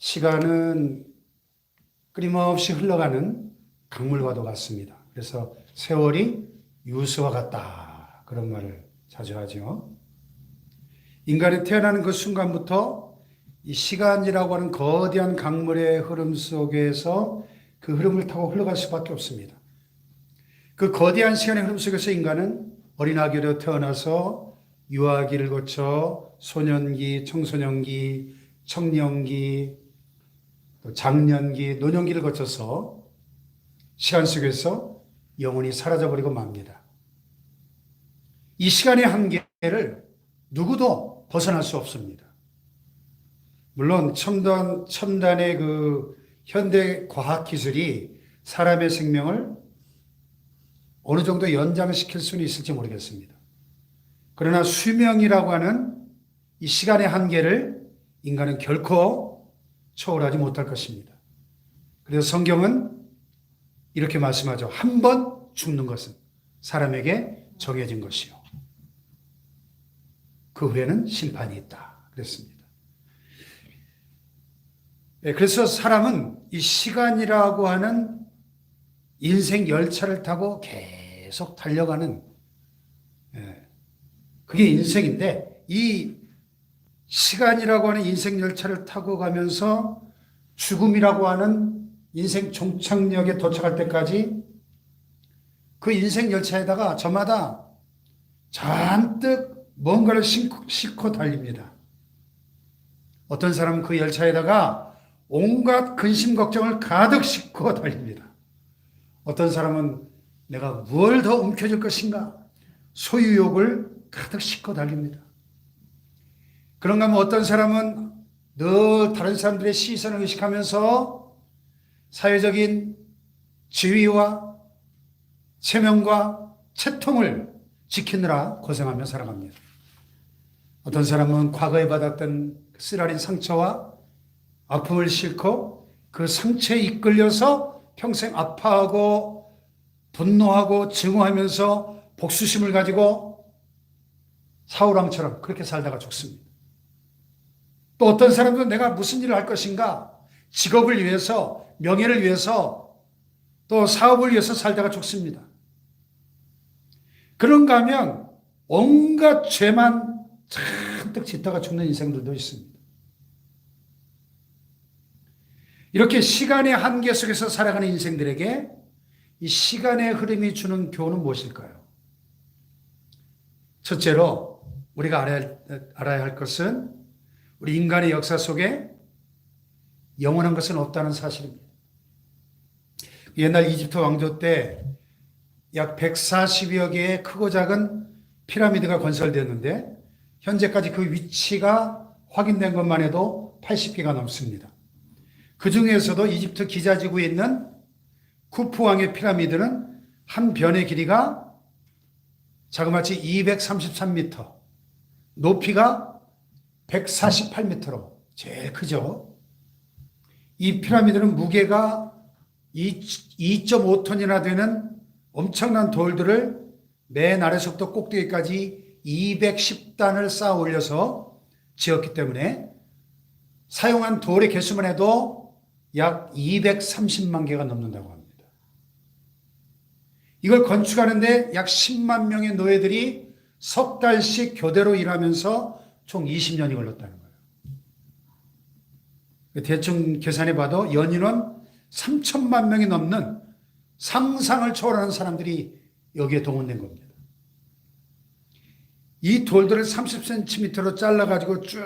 시간은 끊임없이 흘러가는 강물과도 같습니다. 그래서 세월이 유수와 같다. 그런 말을 자주 하죠. 인간이 태어나는 그 순간부터 이 시간이라고 하는 거대한 강물의 흐름 속에서 그 흐름을 타고 흘러갈 수밖에 없습니다. 그 거대한 시간의 흐름 속에서 인간은 어린아기로 태어나서 유아기를 거쳐 소년기, 청소년기, 청년기, 또 장년기, 노년기를 거쳐서 시간 속에서 영혼이 사라져버리고 맙니다. 이 시간의 한계를 누구도 벗어날 수 없습니다. 물론 첨단의 그 현대 과학 기술이 사람의 생명을 어느 정도 연장시킬 수는 있을지 모르겠습니다. 그러나 수명이라고 하는 이 시간의 한계를 인간은 결코 초월하지 못할 것입니다. 그래서 성경은 이렇게 말씀하죠. 한 번 죽는 것은 사람에게 정해진 것이요. 그 후에는 심판이 있다. 그랬습니다. 그래서 사람은 이 시간이라고 하는 인생 열차를 타고 계속 달려가는, 그게 인생인데, 이 시간이라고 하는 인생 열차를 타고 가면서 죽음이라고 하는 인생 종착역에 도착할 때까지 그 인생 열차에다가 저마다 잔뜩 뭔가를 싣고 달립니다. 어떤 사람은 그 열차에다가 온갖 근심 걱정을 가득 싣고 달립니다. 어떤 사람은 내가 뭘 더 움켜줄 것인가 소유욕을 가득 싣고 달립니다. 그런가 하면 어떤 사람은 늘 다른 사람들의 시선을 의식하면서 사회적인 지위와 체면과 채통을 지키느라 고생하며 살아갑니다. 어떤 사람은 과거에 받았던 쓰라린 상처와 아픔을 싣고 그 상처에 이끌려서 평생 아파하고 분노하고 증오하면서 복수심을 가지고 사울왕처럼 그렇게 살다가 죽습니다. 또 어떤 사람은 내가 무슨 일을 할 것인가, 직업을 위해서, 명예를 위해서, 또 사업을 위해서 살다가 죽습니다. 그런가 하면 온갖 죄만 잔뜩 짓다가 죽는 인생들도 있습니다. 이렇게 시간의 한계 속에서 살아가는 인생들에게 이 시간의 흐름이 주는 교훈은 무엇일까요? 첫째로 우리가 알아야 할 것은 우리 인간의 역사 속에 영원한 것은 없다는 사실입니다. 옛날 이집트 왕조 때 약 140여 개의 크고 작은 피라미드가 건설되었는데 현재까지 그 위치가 확인된 것만 해도 80개가 넘습니다. 그 중에서도 이집트 기자지구에 있는 쿠프 왕의 피라미드는 한 변의 길이가 자그마치 233m, 높이가 148m로 제일 크죠. 이 피라미드는 무게가 2.5톤이나 되는 엄청난 돌들을 맨 아래서부터 꼭대기까지 210단을 쌓아 올려서 지었기 때문에 사용한 돌의 개수만 해도 약 230만 개가 넘는다고 합니다. 이걸 건축하는데 약 10만 명의 노예들이 석 달씩 교대로 일하면서 총 20년이 걸렸다는 거예요. 대충 계산해 봐도 연인원 3천만 명이 넘는 상상을 초월하는 사람들이 여기에 동원된 겁니다. 이 돌들을 30cm로 잘라가지고 쭉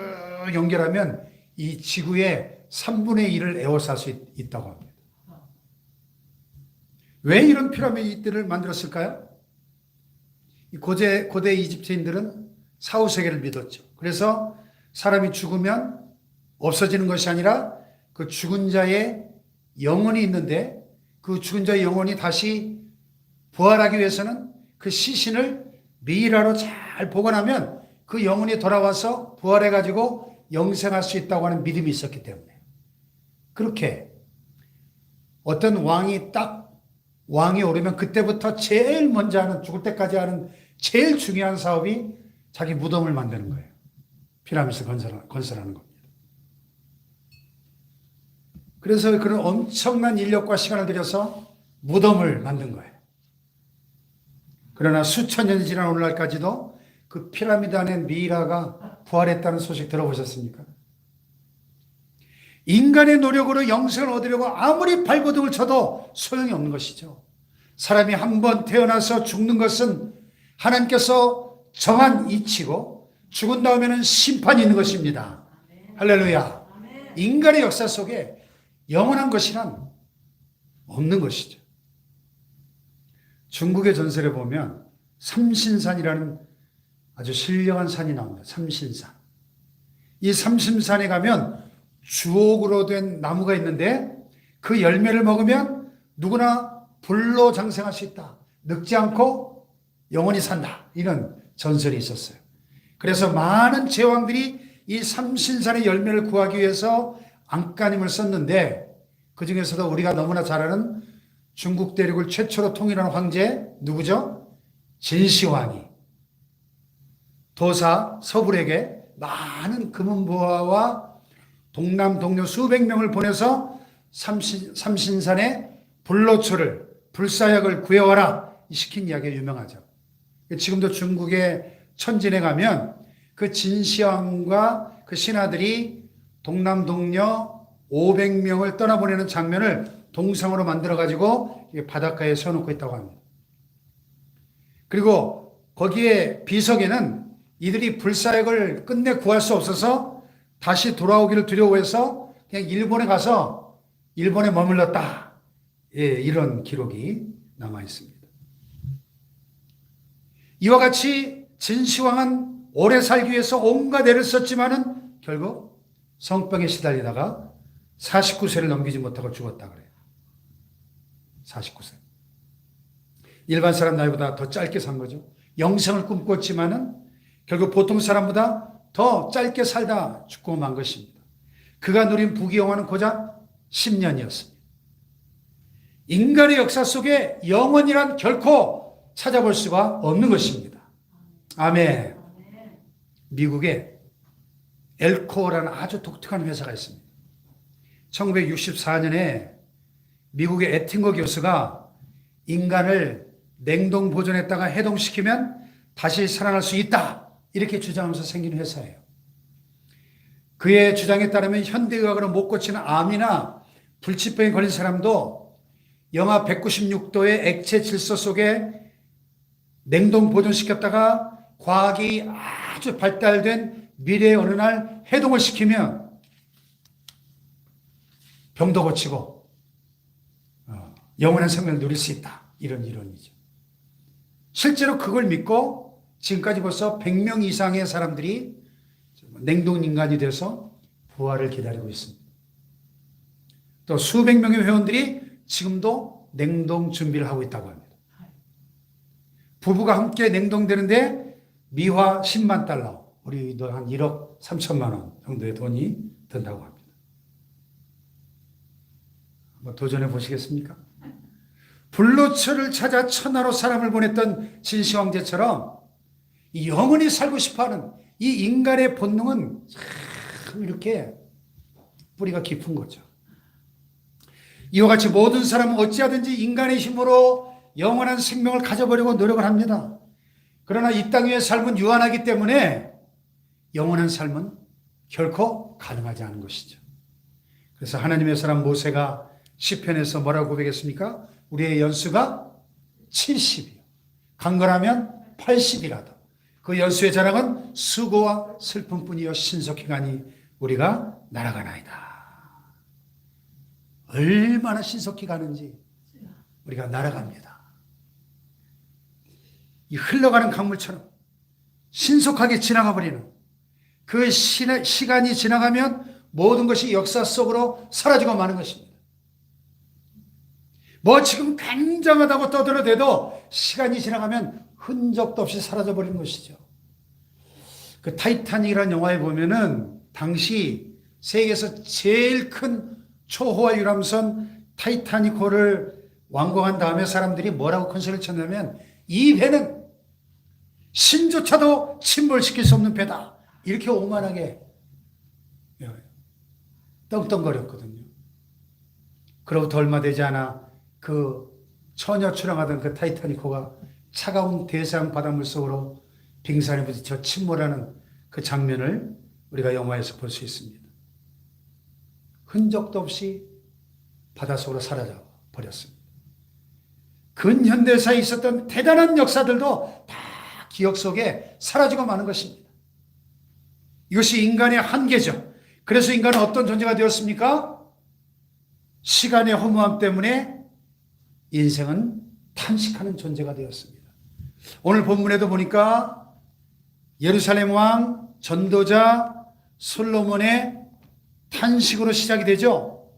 연결하면 이 지구의 3분의 1을 에워쌀 수 있다고 합니다. 왜 이런 피라미드를 만들었을까요? 고대 이집트인들은 사후세계를 믿었죠. 그래서 사람이 죽으면 없어지는 것이 아니라 그 죽은 자의 영혼이 있는데 그 죽은 자의 영혼이 다시 부활하기 위해서는 그 시신을 미이라로 잘 보관하면 그 영혼이 돌아와서 부활해가지고 영생할 수 있다고 하는 믿음이 있었기 때문에 그렇게 어떤 왕이 오르면 그때부터 제일 먼저 하는, 죽을 때까지 하는 제일 중요한 사업이 자기 무덤을 만드는 거예요. 피라미드 건설하는 겁니다. 그래서 그런 엄청난 인력과 시간을 들여서 무덤을 만든 거예요. 그러나 수천 년이 지난 오늘날까지도 그 피라미드 안에 미이라가 부활했다는 소식 들어보셨습니까? 인간의 노력으로 영생을 얻으려고 아무리 발버둥을 쳐도 소용이 없는 것이죠. 사람이 한 번 태어나서 죽는 것은 하나님께서 정한 이치고 죽은 다음에는 심판이 있는 것입니다. 할렐루야. 인간의 역사 속에 영원한 것이란 없는 것이죠. 중국의 전설에 보면 삼신산이라는 아주 신령한 산이 나옵니다. 삼신산. 이 삼신산에 가면 주옥으로 된 나무가 있는데 그 열매를 먹으면 누구나 불로 장생할 수 있다. 늙지 않고 영원히 산다. 이런 전설이 있었어요. 그래서 많은 제왕들이 이 삼신산의 열매를 구하기 위해서 안간힘을 썼는데 그 중에서도 우리가 너무나 잘 아는 중국 대륙을 최초로 통일한 황제 누구죠? 진시황이 도사 서불에게 많은 금은보화와 동남 동료 수백 명을 보내서 삼신산에 불로초를 불사약을 구해와라 시킨 이야기가 유명하죠. 지금도 중국의 천진에 가면 그 진시황과 그 신하들이 동남 동료 500명을 떠나보내는 장면을 동상으로 만들어가지고 바닷가에 세워놓고 있다고 합니다. 그리고 거기에 비석에는 이들이 불사약을 끝내 구할 수 없어서 다시 돌아오기를 두려워해서 그냥 일본에 가서 일본에 머물렀다. 예, 이런 기록이 남아 있습니다. 이와 같이 진시황은 오래 살기 위해서 온갖 애를 썼지만은 결국 성병에 시달리다가 49세를 넘기지 못하고 죽었다 그래요. 49세. 일반 사람 나이보다 더 짧게 산 거죠. 영생을 꿈꿨지만은 결국 보통 사람보다 더 짧게 살다 죽고 만 것입니다. 그가 누린 부귀영화는 고작 10년이었습니다. 인간의 역사 속에 영원이란 결코 찾아볼 수가 없는 것입니다. 아멘. 미국에 엘코라는 아주 독특한 회사가 있습니다. 1964년에 미국의 에팅거 교수가 인간을 냉동 보존했다가 해동시키면 다시 살아날 수 있다. 이렇게 주장하면서 생긴 회사예요. 그의 주장에 따르면 현대의학으로 못 고치는 암이나 불치병에 걸린 사람도 영하 196도의 액체 질소 속에 냉동 보존시켰다가 과학이 아주 발달된 미래의 어느 날 해동을 시키면 병도 고치고 영원한 생명을 누릴 수 있다. 이런 이론이죠. 실제로 그걸 믿고 지금까지 벌써 100명 이상의 사람들이 냉동인간이 돼서 부활을 기다리고 있습니다. 또 수백 명의 회원들이 지금도 냉동 준비를 하고 있다고 합니다. 부부가 함께 냉동되는데 미화 10만 달러, 우리도 한 1억 3천만 원 정도의 돈이 든다고 합니다. 한번 도전해 보시겠습니까? 불로초를 찾아 천하로 사람을 보냈던 진시황제처럼 영원히 살고 싶어하는 이 인간의 본능은 참 이렇게 뿌리가 깊은 거죠. 이와 같이 모든 사람은 어찌하든지 인간의 힘으로 영원한 생명을 가져보려고 노력을 합니다. 그러나 이 땅 위의 삶은 유한하기 때문에 영원한 삶은 결코 가능하지 않은 것이죠. 그래서 하나님의 사람 모세가 시편에서 뭐라고 고백했습니까? 우리의 연수가 70이요. 강건하면 80이라도 그 연수의 자랑은 수고와 슬픔뿐이요 신속히 가니 우리가 날아가나이다. 얼마나 신속히 가는지 우리가 날아갑니다. 이 흘러가는 강물처럼 신속하게 지나가 버리는 그 시간이 지나가면 모든 것이 역사 속으로 사라지고 마는 것입니다. 뭐 지금 굉장하다고 떠들어대도 시간이 지나가면 흔적도 없이 사라져버리는 것이죠. 그 타이타닉이라는 영화에 보면은 당시 세계에서 제일 큰 초호화 유람선 타이타닉호를 완공한 다음에 사람들이 뭐라고 큰 소리를 쳤냐면 이 배는 신조차도 침몰시킬 수 없는 배다. 이렇게 오만하게 떵떵거렸거든요. 그로부터 얼마 되지 않아 그 처녀 출항하던 그 타이타닉호가 차가운 대서양 바닷물 속으로 빙산에 부딪혀 침몰하는 그 장면을 우리가 영화에서 볼 수 있습니다. 흔적도 없이 바닷속으로 사라져 버렸습니다. 근현대사에 있었던 대단한 역사들도 다 기억 속에 사라지고 마는 것입니다. 이것이 인간의 한계죠. 그래서 인간은 어떤 존재가 되었습니까? 시간의 허무함 때문에 인생은 탄식하는 존재가 되었습니다. 오늘 본문에도 보니까 예루살렘 왕 전도자 솔로몬의 탄식으로 시작이 되죠.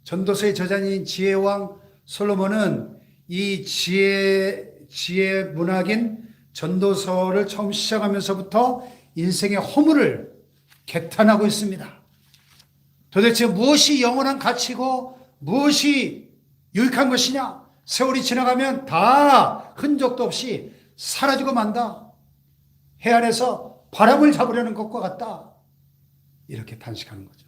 전도서의 저자인 지혜왕 솔로몬은 이 지혜 문학인 전도서를 처음 시작하면서부터 인생의 허물을 개탄하고 있습니다. 도대체 무엇이 영원한 가치고 무엇이 유익한 것이냐? 세월이 지나가면 다 흔적도 없이 사라지고 만다. 해 아래서 바람을 잡으려는 것과 같다. 이렇게 탄식하는 거죠.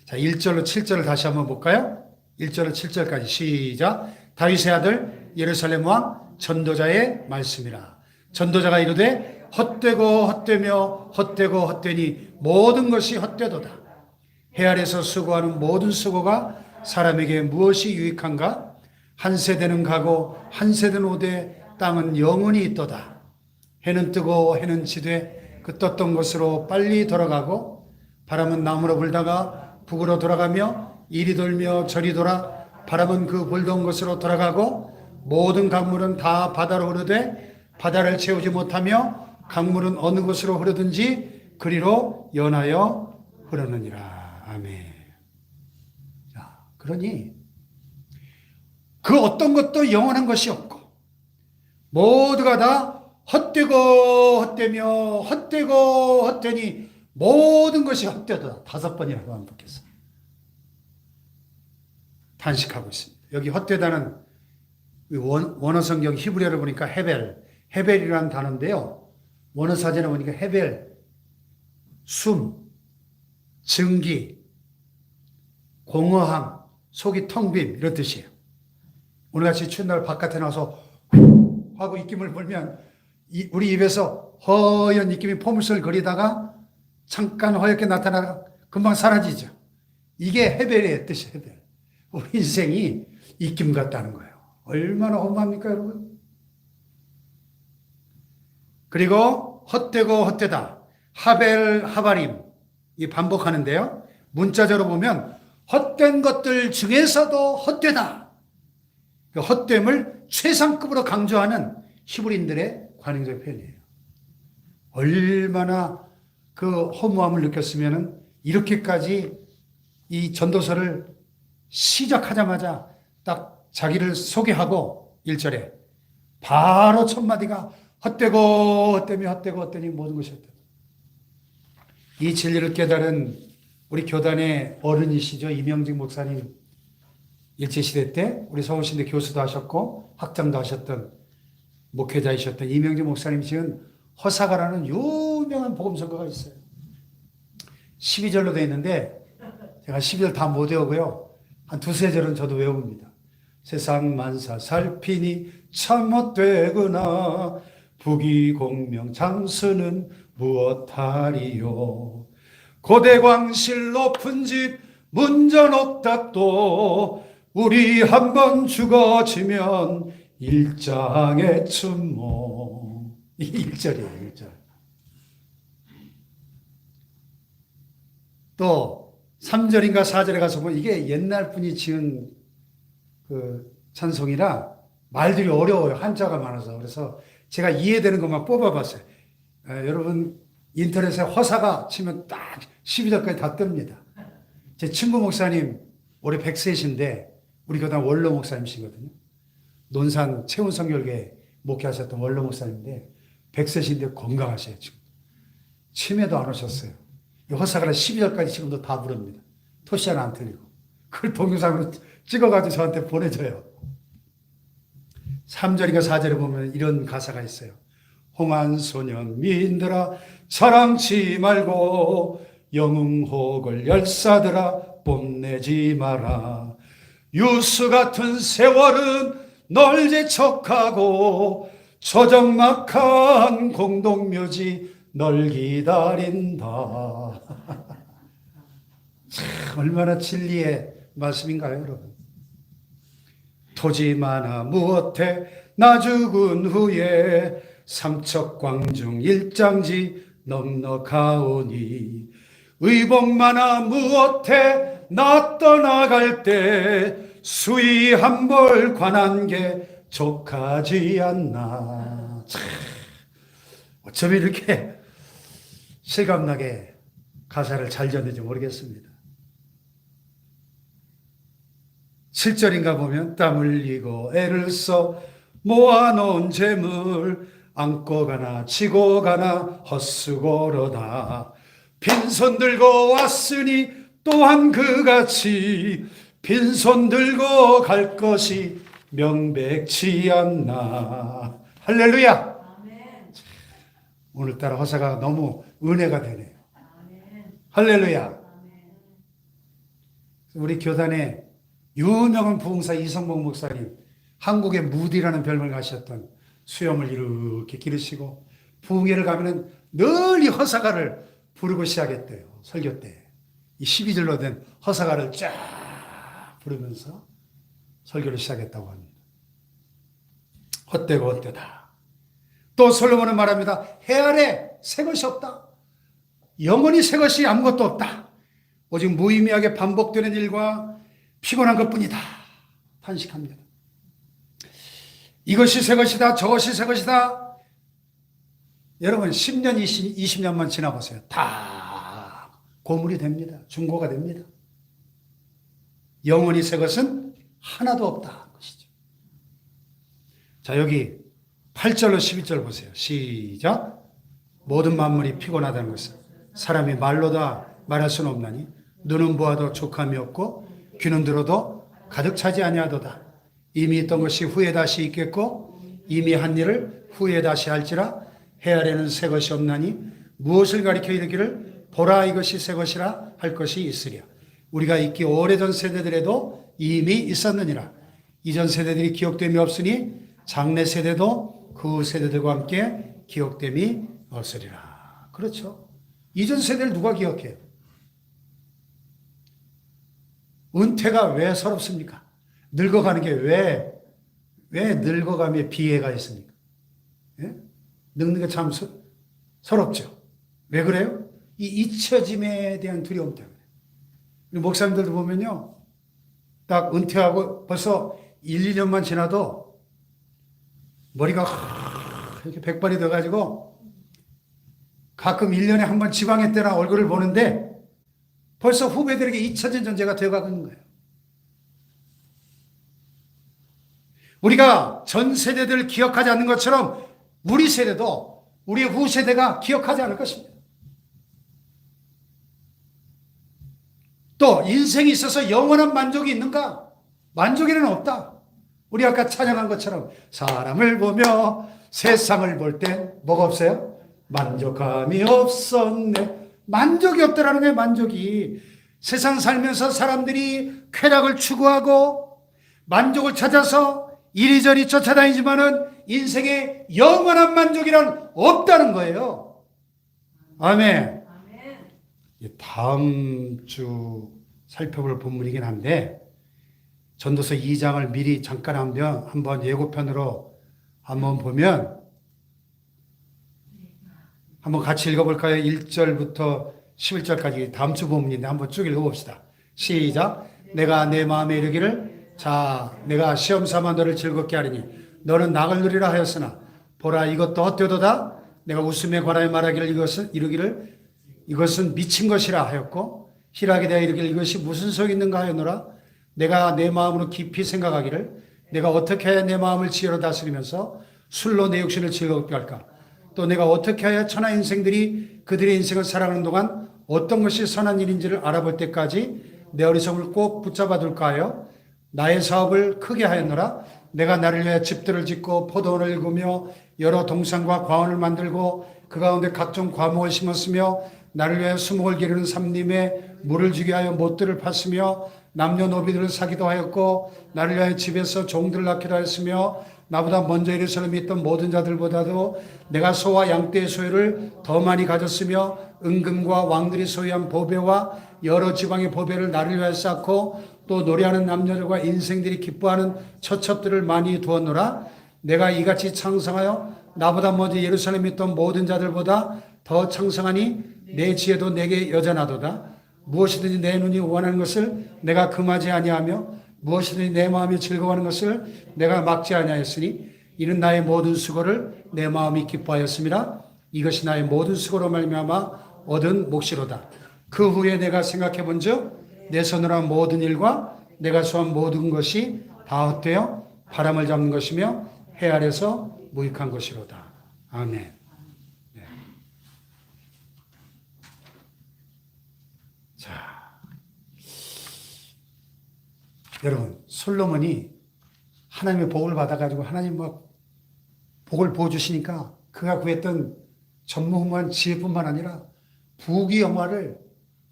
자, 1절로 7절을 다시 한번 볼까요? 1절로 7절까지 시작. 다윗의 아들 예루살렘 왕 전도자의 말씀이라. 전도자가 이르되 헛되고 헛되며 헛되고 헛되니 모든 것이 헛되도다. 해 아래서 수고하는 모든 수고가 사람에게 무엇이 유익한가? 한 세대는 가고 한 세대는 오되 땅은 영원히 있도다. 해는 뜨고 해는 지되 그 떴던 곳으로 빨리 돌아가고 바람은 남으로 불다가 북으로 돌아가며 이리 돌며 저리 돌아 바람은 그 불던 곳으로 돌아가고 모든 강물은 다 바다로 흐르되 바다를 채우지 못하며 강물은 어느 곳으로 흐르든지 그리로 연하여 흐르느니라. 아멘. 자, 그러니 그 어떤 것도 영원한 것이 없고 모두가 다 헛되고 헛되며 헛되고 헛되니 모든 것이 헛되다. 5번이라고 반복해서 탄식하고 있습니다. 여기 헛되다는 원어 성경 히브리어를 보니까 헤벨이라는 단어인데요. 원어 사전에 보니까 헤벨, 숨, 증기, 공허함, 속이 텅 빔 이런 뜻이에요. 오늘같이 추운 날 바깥에 나와서 하고 입김을 불면 우리 입에서 허연 입김이 포물선을 그리다가 잠깐 허옇게 나타나가 금방 사라지죠. 이게 헤벨의 뜻이에요. 헤벨. 우리 인생이 입김 같다는 거예요. 얼마나 허무합니까, 여러분? 그리고 헛되고 헛되다. 하벨, 하바림. 이 반복하는데요. 문자적으로 보면 헛된 것들 중에서도 헛되다. 그 헛됨을 최상급으로 강조하는 히브리인들의 관용적 표현이에요. 얼마나 그 허무함을 느꼈으면 이렇게까지 이 전도서를 시작하자마자 딱 자기를 소개하고 1절에 바로 첫 마디가 헛되고 헛되며 헛되고 헛되니 모든 것이 헛되다. 이 진리를 깨달은 우리 교단의 어른이시죠. 이명직 목사님 일제시대 때 우리 서울신대 교수도 하셨고 학장도 하셨던 목회자이셨던 이명직 목사님 지은 허사가라는 유명한 복음성가가 있어요. 12절로 되어 있는데 제가 12절 다 못 외우고요. 한 두세 절은 저도 외웁니다. 세상 만사 살피니 참 못되구나. 부귀공명 장수는 무엇하리요. 고대광실 높은 집 문전 옥탑도 우리 한번 죽어지면 일장의 춘모. 이 1절이에요. 1절. 또 3절인가 4절에 가서 보면 이게 옛날 분이 지은 그 찬송이라 말들이 어려워요. 한자가 많아서. 그래서 제가 이해되는 것만 뽑아봤어요. 여러분 인터넷에 허사가 치면 딱 12절까지 다 뜹니다. 제 친구 목사님 올해 100세신데 우리 교단 원로 목사님이시거든요. 논산 채운성결교회 목회하셨던 원로 목사님인데 100세신데 건강하셔요. 지금. 치매도 안 오셨어요. 허사가 12절까지 지금도 다 부릅니다. 토시 하나 안 틀리고. 그걸 동영상으로 찍어가지고 저한테 보내줘요. 3절인가 4절에 보면 이런 가사가 있어요. 홍한소년 미인들아 자랑치 말고 영웅호걸 열사들아 뽐내지 마라. 유수 같은 세월은 널 재촉하고 조적막한 공동묘지 널 기다린다. 참 얼마나 진리의 말씀인가요, 여러분? 토지 많아 무엇해 나 죽은 후에 삼척광중 일장지 넉넉하오니 의복 많아 무엇해 나 떠나갈 때 수위 한 벌 관한 게 족하지 않나. 참, 어쩜 이렇게 실감나게 가사를 잘 지었는지 모르겠습니다. 7절인가 보면 땀 흘리고 애를 써 모아놓은 재물 안고 가나 치고 가나 헛수고로다. 빈손 들고 왔으니 또한 그같이 빈손 들고 갈 것이 명백치 않나. 할렐루야. 아멘. 오늘따라 허사가 너무 은혜가 되네요. 아멘. 할렐루야. 아멘. 우리 교단에 유명한 부흥사 이성복 목사님, 한국의 무디라는 별명을 가셨던 수염을 이렇게 기르시고 부흥회를 가면은 늘 이 허사가를 부르고 시작했대요. 설교 때. 이 12절로 된 허사가를 쫙 부르면서 설교를 시작했다고 합니다. 헛되고 헛되다. 또 솔로몬은 말합니다. 해 아래 새 것이 없다. 영원히 새 것이 아무것도 없다. 오직 무의미하게 반복되는 일과 피곤한 것뿐이다. 탄식합니다. 이것이 새 것이다. 저것이 새 것이다. 여러분 10년, 20년만 지나보세요. 다 고물이 됩니다. 중고가 됩니다. 영원히 새 것은 하나도 없다. 것이죠. 자, 여기 8절로 11절 보세요. 시작. 모든 만물이 피곤하다는 것은 사람이 말로 다 말할 수는 없나니 눈은 보아도 족함이 없고 귀는 들어도 가득 차지 아니하도다. 이미 있던 것이 후에 다시 있겠고 이미 한 일을 후에 다시 할지라. 해 아래는 새 것이 없나니 무엇을 가리켜 이르기를 보라 이것이 새 것이라 할 것이 있으랴. 우리가 있기 오래전 세대들에도 이미 있었느니라. 이전 세대들이 기억됨이 없으니 장래 세대도 그 세대들과 함께 기억됨이 없으리라. 그렇죠. 이전 세대를 누가 기억해요? 은퇴가 왜 서럽습니까? 늙어가는 게 왜 늙어감에 비애가 있습니까? 예? 늙는 게 참 서럽죠. 왜 그래요? 이 잊혀짐에 대한 두려움 때문에. 목사님들도 보면요. 딱 은퇴하고 벌써 1, 2년만 지나도 머리가 이렇게 백발이 돼가지고 가끔 1년에 한 번 지방에 때나 얼굴을 보는데 벌써 후배들에게 잊혀진 존재가 되어가고 있는 거예요. 우리가 전 세대들을 기억하지 않는 것처럼 우리 세대도 우리 후세대가 기억하지 않을 것입니다. 또 인생이 있어서 영원한 만족이 있는가? 만족에는 없다. 우리 아까 찬양한 것처럼 사람을 보며 세상을 볼 땐 뭐가 없어요? 만족감이 없었네. 만족이 없더라는 거예요. 만족이. 세상 살면서 사람들이 쾌락을 추구하고 만족을 찾아서 이리저리 쫓아다니지만은 인생에 영원한 만족이란 없다는 거예요. 아멘. 다음 주 살펴볼 본문이긴 한데 전도서 2장을 미리 잠깐 한번 예고편으로 한번 보면 한번 같이 읽어볼까요? 1절부터 11절까지 다음 주 본문인데 한번 쭉 읽어봅시다. 시작. 내가 내 마음에 이르기를 자 내가 시험 삼아 너를 즐겁게 하리니 너는 낙을 누리라 하였으나 보라 이것도 헛되도다. 내가 웃음에 관하여 말하기를 이것은 미친 것이라 하였고 희락에 대하여 이르기를 이것이 무슨 소용이 있는가 하였노라. 내가 내 마음으로 깊이 생각하기를 내가 어떻게 해야 내 마음을 지혜로 다스리면서 술로 내 육신을 즐겁게 할까. 또 내가 어떻게 해야 천하 인생들이 그들의 인생을 살아가는 동안 어떤 것이 선한 일인지를 알아볼 때까지 내 어리석음을 꼭 붙잡아 둘까 하여 나의 사업을 크게 하였노라. 내가 나를 위해 집들을 짓고 포도원을 일구며 여러 동산과 과원을 만들고 그 가운데 각종 과목을 심었으며 나를 위해 수목을 기르는 삼림에 물을 주게 하여 못들을 팠으며 남녀노비들을 사기도 하였고 나를 위하여 집에서 종들을 낳기도 하였으며 나보다 먼저 예루살렘에 있던 모든 자들보다도 내가 소와 양떼의 소유를 더 많이 가졌으며 은금과 왕들이 소유한 보배와 여러 지방의 보배를 나를 위하여 쌓고 또 노래하는 남녀들과 인생들이 기뻐하는 처첩들을 많이 두었노라. 내가 이같이 창성하여 나보다 먼저 예루살렘에 있던 모든 자들보다 더 창성하니 내 지혜도 내게 여전하도다. 무엇이든지 내 눈이 원하는 것을 내가 금하지 아니하며 무엇이든지 내 마음이 즐거워하는 것을 내가 막지 아니하였으니 이는 나의 모든 수고를 내 마음이 기뻐하였습니다. 이것이 나의 모든 수고로 말미암아 얻은 몫이로다. 그 후에 내가 생각해 본즉 내 손으로 한 모든 일과 내가 수한 모든 것이 다 헛되어 바람을 잡는 것이며 해 아래서 무익한 것이로다. 아멘. 네. 자, 여러분, 솔로몬이 하나님의 복을 받아가지고 하나님 막 복을 부어주시니까 그가 구했던 전무후무한 지혜뿐만 아니라 부귀영화를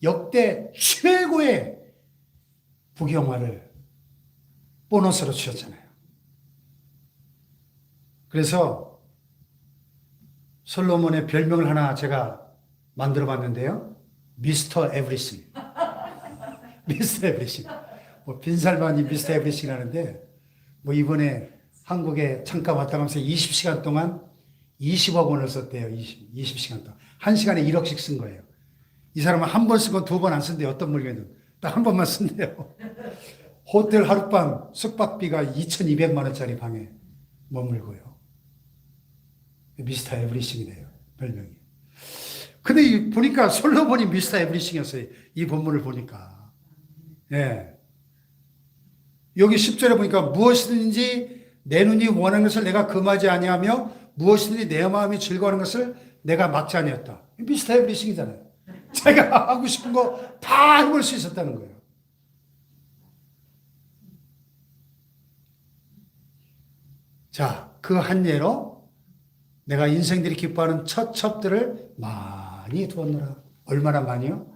역대 최고의 부귀영화를 보너스로 주셨잖아요. 그래서 솔로몬의 별명을 하나 제가 만들어 봤는데요. 미스터 에브리싱. 미스터 에브리싱. 뭐 빈살반이 미스터 에브리싱 하는데 뭐 이번에 한국에 잠깐 왔다 가면서 20시간 동안 20억 원을 썼대요. 20시간 동안. 1시간에 1억씩 쓴 거예요. 이 사람은 한 번 쓰고 두 번 안 쓴대요. 어떤 물건은. 딱 한 번만 쓴대요. 호텔 하룻밤 숙박비가 2,200만 원짜리 방에 머물고요. 미스터 에브리싱이네요. 별명이. 근데 보니까 솔로몬이 미스터 에브리싱이었어요. 이 본문을 보니까. 예. 여기 10절에 보니까 무엇이든지 내 눈이 원하는 것을 내가 금하지 아니하며 무엇이든지 내 마음이 즐거워하는 것을 내가 막지 아니했다. 미스터 에브리싱이잖아요. 자기가 하고 싶은 거 다 해볼 수 있었다는 거예요. 자, 그 한 예로 내가 인생들이 기뻐하는 처첩들을 많이 두었노라. 얼마나 많이요?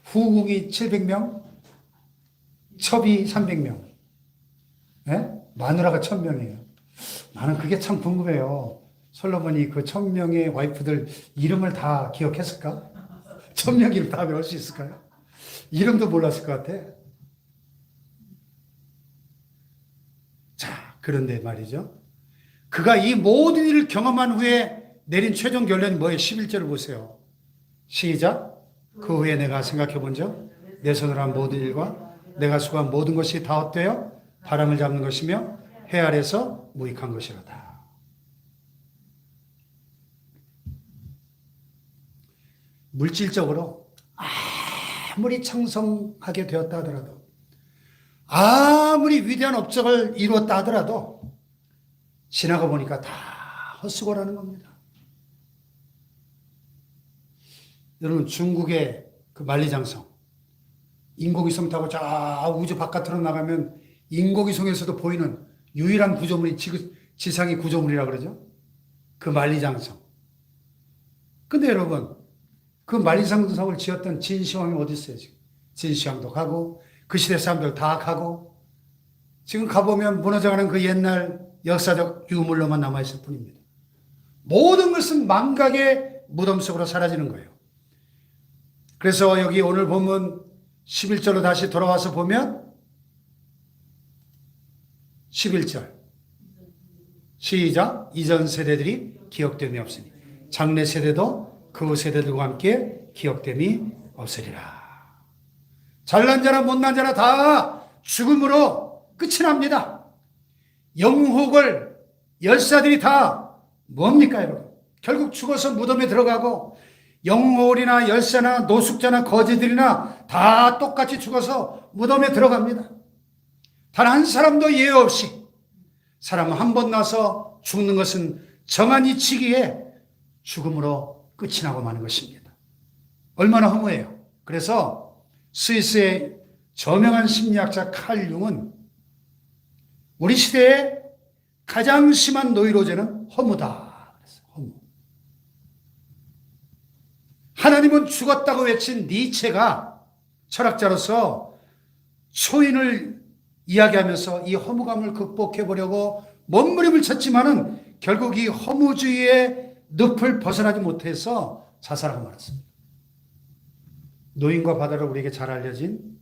후궁이 700명, 첩이 300명, 네? 마누라가 1000명이에요. 나는 그게 참 궁금해요. 솔로몬이 그 1000명의 와이프들 이름을 다 기억했을까? 1000명 이름 다 외울 수 있을까요? 이름도 몰랐을 것 같아. 자, 그런데 말이죠. 그가 이 모든 일을 경험한 후에 내린 최종 결론이 뭐예요? 11절을 보세요. 시작. 그 후에 내가 생각해 본즉 내 손으로 한 모든 일과 내가 수고한 모든 것이 다 헛되어 바람을 잡는 것이며 해 아래서 무익한 것이로다. 물질적으로 아무리 창성하게 되었다 하더라도 아무리 위대한 업적을 이루었다 하더라도 지나가 보니까 다 헛수고라는 겁니다. 여러분, 중국의 그 만리장성 인공위성 타고 저 우주 바깥으로 나가면 인공위성에서도 보이는 유일한 구조물이 지상의 구조물이라고 그러죠. 그 만리장성. 근데 여러분, 그 만리장성을 지었던 진시황이 어디 있어요, 지금? 진시황도 가고, 그 시대 사람들 다 가고, 지금 가보면 무너져가는 그 옛날 역사적 유물로만 남아있을 뿐입니다. 모든 것은 망각의 무덤 속으로 사라지는 거예요. 그래서 여기 오늘 보면 11절로 다시 돌아와서 보면 11절 시작. 이전 세대들이 기억됨이 없으니 장래 세대도 그 세대들과 함께 기억됨이 없으리라. 잘난 자나 못난 자나 다 죽음으로 끝이 납니다. 영혹을 열사들이 다 뭡니까 여러분? 결국 죽어서 무덤에 들어가고 영홀이나 열사나 노숙자나 거지들이나 다 똑같이 죽어서 무덤에 들어갑니다. 단 한 사람도 예외 없이 사람 한 번 나서 죽는 것은 정한 이치기에 죽음으로 끝이 나고 마는 것입니다. 얼마나 허무해요. 그래서 스위스의 저명한 심리학자 칼 융은 우리 시대에 가장 심한 노이로제는 허무다. 허무. 하나님은 죽었다고 외친 니체가 철학자로서 초인을 이야기하면서 이 허무감을 극복해 보려고 몸부림을 쳤지만은 결국 이 허무주의의 늪을 벗어나지 못해서 자살하고 말았습니다. 노인과 바다로 우리에게 잘 알려진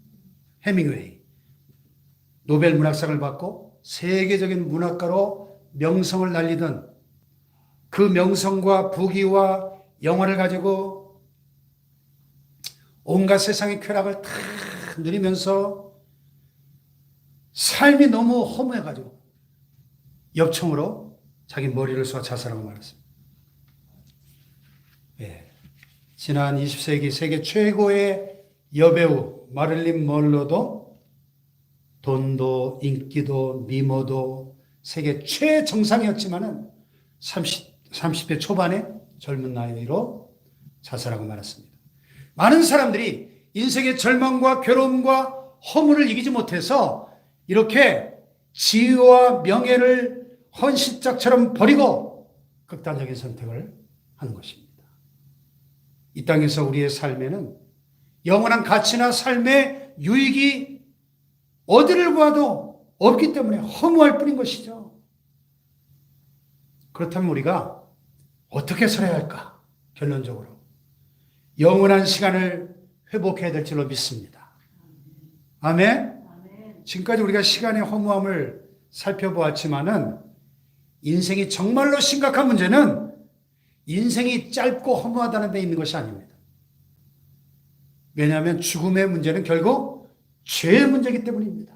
해밍웨이, 노벨 문학상을 받고 세계적인 문학가로 명성을 날리던 그 명성과 부귀와 영화를 가지고 온갖 세상의 쾌락을 다 누리면서 삶이 너무 허무해가지고 엽총으로 자기 머리를 쏘아 자살하고 말았습니다. 예. 지난 20세기 세계 최고의 여배우 마릴린 먼로도 돈도 인기도 미모도 세계 최정상이었지만은 30대 초반에 젊은 나이로 자살하고 말았습니다. 많은 사람들이 인생의 절망과 괴로움과 허물을 이기지 못해서 이렇게 지위와 명예를 헌신짝처럼 버리고 극단적인 선택을 하는 것입니다. 이 땅에서 우리의 삶에는 영원한 가치나 삶의 유익이 어디를 봐도 없기 때문에 허무할 뿐인 것이죠. 그렇다면 우리가 어떻게 살아야 할까? 결론적으로 영원한 시간을 회복해야 될 줄로 믿습니다. 아멘? 지금까지 우리가 시간의 허무함을 살펴보았지만은 인생이 정말로 심각한 문제는 인생이 짧고 허무하다는 데 있는 것이 아닙니다. 왜냐하면 죽음의 문제는 결국 죄의 문제이기 때문입니다.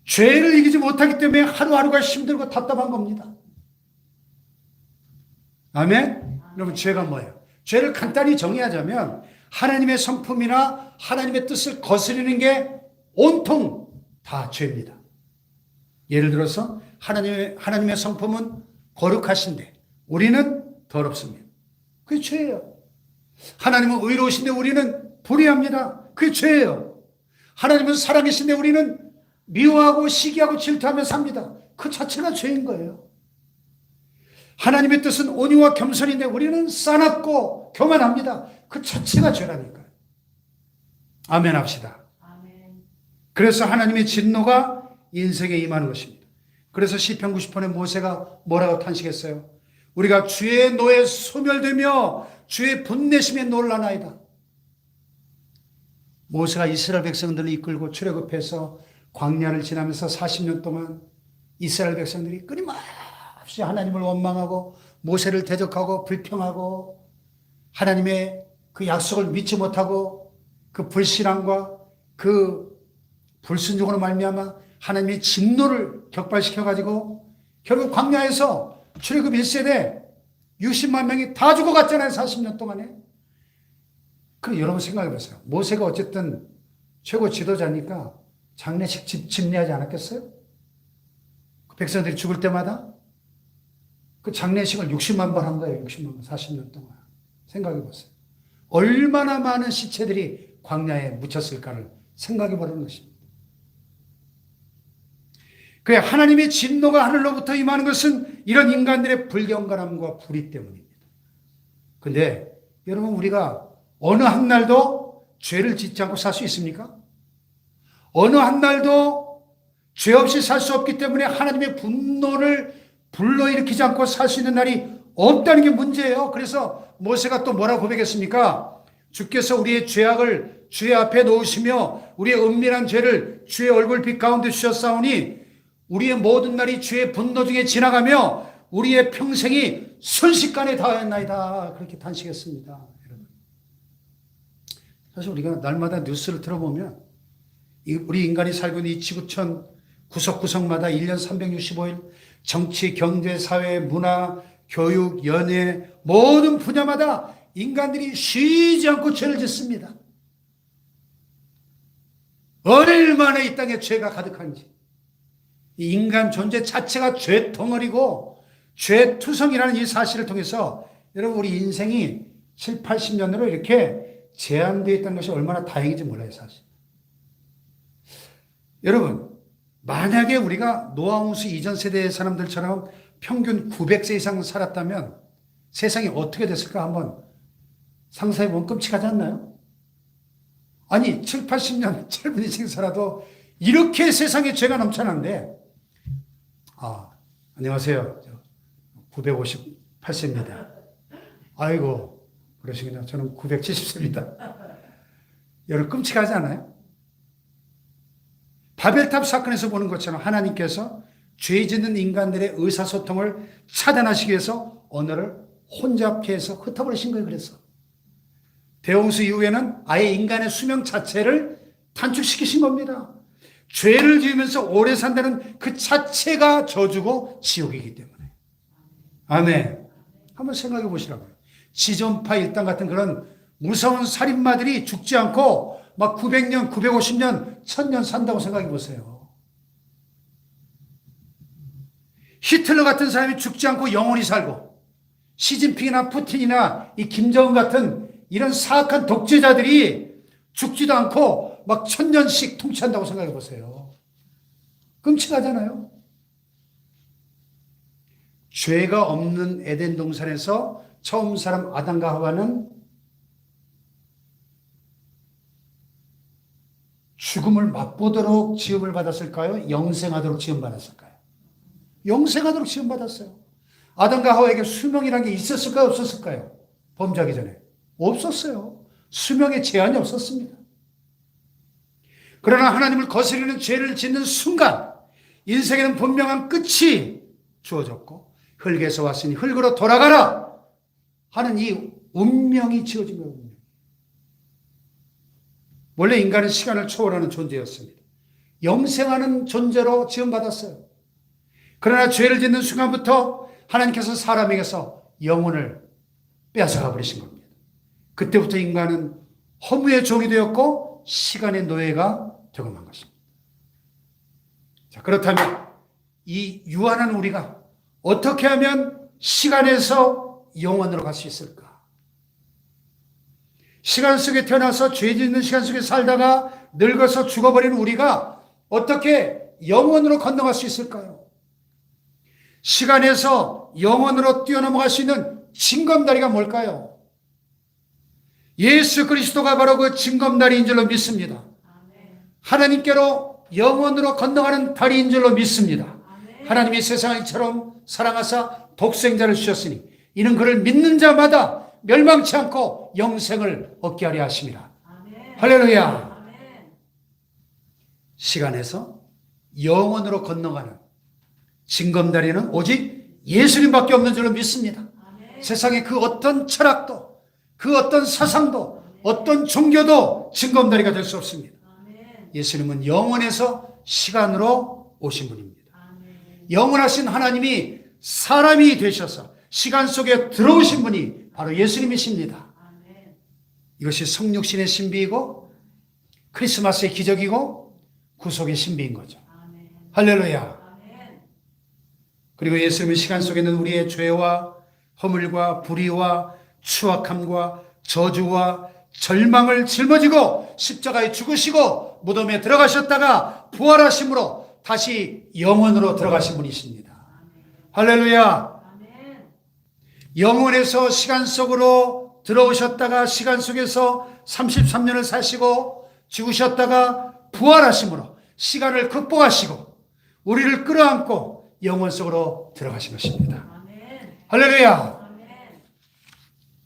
죄를 이기지 못하기 때문에 하루하루가 힘들고 답답한 겁니다. 아멘? 여러분, 죄가 뭐예요? 죄를 간단히 정의하자면 하나님의 성품이나 하나님의 뜻을 거스르는 게 온통 다 죄입니다. 예를 들어서 하나님의 성품은 거룩하신데 우리는 더럽습니다. 그게 죄예요. 하나님은 의로우신데 우리는 불의합니다. 그게 죄예요. 하나님은 사랑이신데 우리는 미워하고 시기하고 질투하며 삽니다. 그 자체가 죄인 거예요. 하나님의 뜻은 온유와 겸손인데 우리는 싸납고 교만합니다. 그 자체가 죄라니까요. 아멘 합시다. 아멘. 그래서 하나님의 진노가 인생에 임하는 것입니다. 그래서 시편 90편에 모세가 뭐라고 탄식했어요? 우리가 주의 노에 소멸되며 주의 분내심에 놀라나이다. 모세가 이스라엘 백성들을 이끌고 출애굽해서 광야를 지나면서 40년 동안 이스라엘 백성들이 끊임없이 하나님을 원망하고 모세를 대적하고 불평하고 하나님의 그 약속을 믿지 못하고 그 불신앙과 그 불순종으로 말미암아 하나님의 진노를 격발시켜가지고 결국 광야에서 출애굽 1세대 60만 명이 다 죽어갔잖아요. 40년 동안에. 그럼 여러분 생각해 보세요. 모세가 어쨌든 최고 지도자니까 장례식 집례하지 않았겠어요? 그 백성들이 죽을 때마다 그 장례식을 60만 번 한 거예요. 60만 번, 40년 동안. 생각해 보세요. 얼마나 많은 시체들이 광야에 묻혔을까를 생각해 보는 것입니다. 그래, 하나님의 진노가 하늘로부터 임하는 것은 이런 인간들의 불경건함과 불의 때문입니다. 근데 여러분, 우리가 어느 한 날도 죄를 짓지 않고 살 수 있습니까? 어느 한 날도 죄 없이 살 수 없기 때문에 하나님의 분노를 불러일으키지 않고 살 수 있는 날이 없다는 게 문제예요. 그래서 모세가 또 뭐라고 고백했습니까? 주께서 우리의 죄악을 주의 앞에 놓으시며 우리의 은밀한 죄를 주의 얼굴빛 가운데 주셨사오니 우리의 모든 날이 주의 분노 중에 지나가며 우리의 평생이 순식간에 다하였나이다. 그렇게 탄식했습니다. 여러분, 사실 우리가 날마다 뉴스를 들어보면 우리 인간이 살고 있는 이 지구촌 구석구석마다 1년 365일 정치, 경제, 사회, 문화, 교육, 연애 모든 분야마다 인간들이 쉬지 않고 죄를 짓습니다. 얼마나 이 땅에 죄가 가득한지. 이 인간 존재 자체가 죄덩어리고 죄투성이라는 이 사실을 통해서 여러분, 우리 인생이 7, 80년으로 이렇게 제한되어 있다는 것이 얼마나 다행인지 몰라요, 사실. 여러분, 만약에 우리가 노아홍수 이전 세대의 사람들처럼 평균 900세 이상 살았다면 세상이 어떻게 됐을까 한번 상상해 보면 끔찍하지 않나요? 아니 7, 80년 짧은 인생 살아도 이렇게 세상에 죄가 넘쳐난데 안녕하세요. 958세입니다. 아이고 그러시군요. 저는 970세입니다. 여러분 끔찍하지 않아요? 바벨탑 사건에서 보는 것처럼 하나님께서 죄 짓는 인간들의 의사소통을 차단하시기 위해서 언어를 혼잡케 해서 흩어버리신 거예요. 그래서 대홍수 이후에는 아예 인간의 수명 자체를 단축시키신 겁니다. 죄를 지으면서 오래 산다는 그 자체가 저주고 지옥이기 때문에. 아멘. 한번 생각해 보시라고요. 지존파 일당 같은 그런 무서운 살인마들이 죽지 않고 막 900년, 950년, 1000년 산다고 생각해 보세요. 히틀러 같은 사람이 죽지 않고 영원히 살고, 시진핑이나 푸틴이나 이 김정은 같은 이런 사악한 독재자들이 죽지도 않고 막 1000년씩 통치한다고 생각해 보세요. 끔찍하잖아요. 죄가 없는 에덴 동산에서 처음 사람 아담과 하와는 죽음을 맛보도록 지음을 받았을까요? 영생하도록 지음받았을까요? 영생하도록 지음받았어요. 아담과 하와에게 수명이라는 게 있었을까요? 없었을까요? 범죄하기 전에. 없었어요. 수명에 제한이 없었습니다. 그러나 하나님을 거스르는 죄를 짓는 순간 인생에는 분명한 끝이 주어졌고 흙에서 왔으니 흙으로 돌아가라 하는 이 운명이 지어진 거예요. 원래 인간은 시간을 초월하는 존재였습니다. 영생하는 존재로 지음받았어요. 그러나 죄를 짓는 순간부터 하나님께서 사람에게서 영혼을 빼앗아가 버리신 겁니다. 그때부터 인간은 허무의 종이 되었고 시간의 노예가 되고 만 것입니다. 자, 그렇다면 이 유한한 우리가 어떻게 하면 시간에서 영원으로 갈 수 있을까? 시간 속에 태어나서 죄 짓는 시간 속에 살다가 늙어서 죽어버리는 우리가 어떻게 영원으로 건너갈 수 있을까요? 시간에서 영원으로 뛰어넘어갈 수 있는 징검다리가 뭘까요? 예수 그리스도가 바로 그 징검다리인 줄로 믿습니다. 하나님께로 영원으로 건너가는 다리인 줄로 믿습니다. 하나님이 세상을 이처럼 사랑하사 독생자를 주셨으니 이는 그를 믿는 자마다 멸망치 않고 영생을 얻게 하려 하심이라. 할렐루야. 시간에서 영원으로 건너가는 징검다리는 오직 예수님밖에 없는 줄로 믿습니다. 세상에 그 어떤 철학도 그 어떤 사상도 어떤 종교도 징검다리가 될 수 없습니다. 예수님은 영원에서 시간으로 오신 분입니다. 영원하신 하나님이 사람이 되셔서 시간 속에 들어오신 분이 바로 예수님이십니다. 이것이 성육신의 신비이고 크리스마스의 기적이고 구속의 신비인 거죠. 할렐루야. 그리고 예수님은 시간 속에 있는 우리의 죄와 허물과 불의와 추악함과 저주와 절망을 짊어지고 십자가에 죽으시고 무덤에 들어가셨다가 부활하심으로 다시 영원으로 들어가신 분이십니다. 할렐루야. 영원에서 시간 속으로 들어오셨다가 시간 속에서 33년을 사시고 죽으셨다가 부활하심으로 시간을 극복하시고 우리를 끌어안고 영원 속으로 들어가신 것입니다. 할렐루야.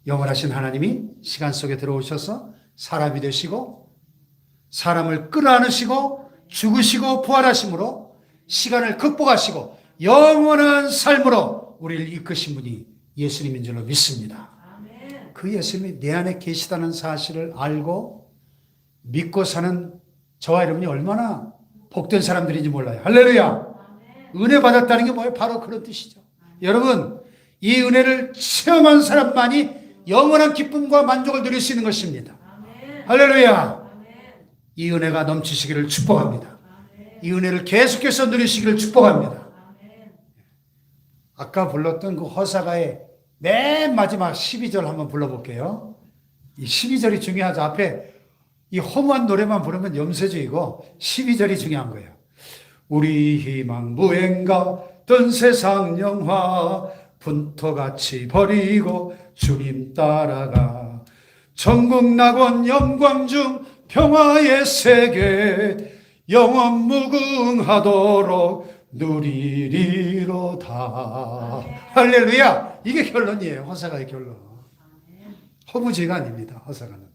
영원하신 하나님이 시간 속에 들어오셔서 사람이 되시고 사람을 끌어안으시고 죽으시고 부활하심으로 시간을 극복하시고 영원한 삶으로 우리를 이끄신 분이 예수님인 줄로 믿습니다. 그 예수님이 내 안에 계시다는 사실을 알고 믿고 사는 저와 여러분이 얼마나 복된 사람들인지 몰라요. 할렐루야. 은혜 받았다는 게 뭐예요? 바로 그런 뜻이죠. 여러분, 이 은혜를 체험한 사람만이 영원한 기쁨과 만족을 누릴 수 있는 것입니다. 할렐루야. 이 은혜가 넘치시기를 축복합니다. 이 은혜를 계속해서 누리시기를 축복합니다. 아까 불렀던 그 허사가의 맨 마지막 12절 한번 불러볼게요. 이 12절이 중요하죠. 앞에 이 허무한 노래만 부르면 염세주의고 12절이 중요한 거예요. 우리 희망 무행가던 세상 영화 분토같이 버리고 주님 따라가 천국 낙원 영광 중 평화의 세계 영원 무궁하도록 누리리로다. 할렐루야. 이게 결론이에요. 허사가의 결론. 허무지가 아닙니다. 허사가는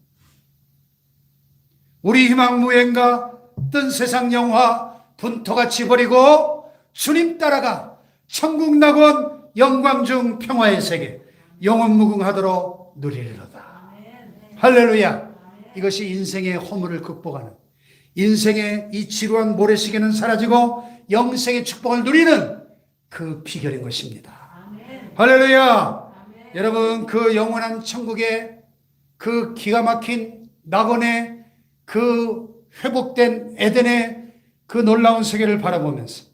우리 희망 무행과 뜬 세상 영화 분토같이 버리고 주님 따라가 천국 낙원 영광 중 평화의 세계 영원 무궁하도록 누리리로다. 할렐루야. 이것이 인생의 허물을 극복하는, 인생의 이 지루한 모래시계는 사라지고 영생의 축복을 누리는 그 비결인 것입니다. 할렐루야. 여러분, 그 영원한 천국의 그 기가 막힌 낙원의 그 회복된 에덴의 그 놀라운 세계를 바라보면서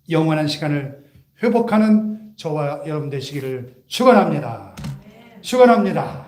영원한 시간을 회복하는 저와 여러분 되시기를 축원합니다. 축원합니다.